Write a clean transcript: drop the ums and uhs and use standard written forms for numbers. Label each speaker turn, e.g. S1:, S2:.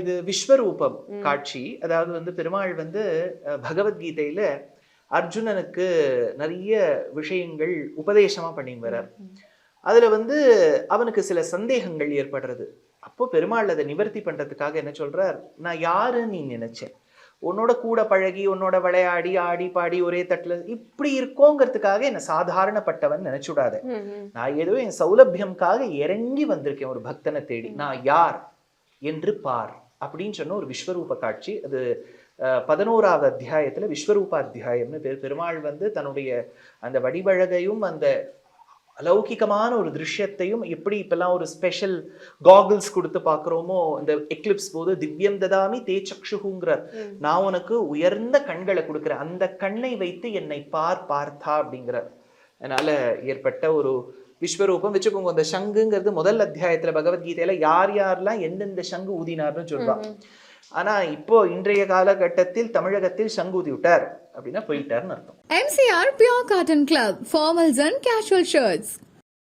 S1: இது விஸ்வரூபம் காட்சி. அதாவது வந்து பெருமாள் வந்து பகவத்கீதையில அர்ஜுனனுக்கு நிறைய விஷயங்கள் உபதேசமா பண்ணின்னு வர்றார். அதுல வந்து அவனுக்கு சில சந்தேகங்கள் ஏற்படுறது. அப்போ பெருமாள் அதை நிவர்த்தி பண்றதுக்காக என்ன சொல்றார், நான் யாருன்னு நீ நினைச்சேன், உன்னோட கூட பழகி உன்னோட விளையாடி ஆடி பாடி ஒரே தட்டுல இப்படி இருக்கோங்கிறதுக்காக என்ன சாதாரணப்பட்டவன் நினைச்சுடாத. நான் ஏதோ என் சௌலபியம்காக இறங்கி வந்திருக்கேன் ஒரு பக்தனை தேடி. நான் யார் என்று பார் அப்படின்னு சொன்ன ஒரு விஸ்வரூப காட்சி. அது 11வது அத்தியாயத்துல விஸ்வரூப அத்தியாயம்னு பேர். பெருமாள் வந்து தன்னுடைய அந்த வடிவழகையும் அந்த அலௌகிகமான ஒரு திருஷ்யத்தையும் எப்படி இப்பெல்லாம் ஒரு ஸ்பெஷல் காகுல்ஸ் கொடுத்து பாக்குறோமோ, இந்த எக்லிப்ஸ் போது திவ்யம் ததாமி தே சக்ஷுங்கிறார். நான் உனக்கு உயர்ந்த கண்களை கொடுக்குறேன், அந்த கண்ணை வைத்து என்னை பார்த்தா அப்படிங்கிறார். அதனால ஏற்பட்ட ஒரு விஸ்வரூபம் வச்சுக்கோங்க. அந்த சங்குங்கிறது முதல் அத்தியாயத்துல பகவத்கீதையில யார் யாரெல்லாம் எந்தெந்த சங்கு ஊதினார்னு சொல்றான். ஆனா இப்போ இன்றைய காலகட்டத்தில் தமிழகத்தில் சங்கு ஊதி விட்டார் அப்படின்னா போயிட்டாருன்னு அர்த்தம்.
S2: MCR Pure Cotton Club, formals and casual shirts.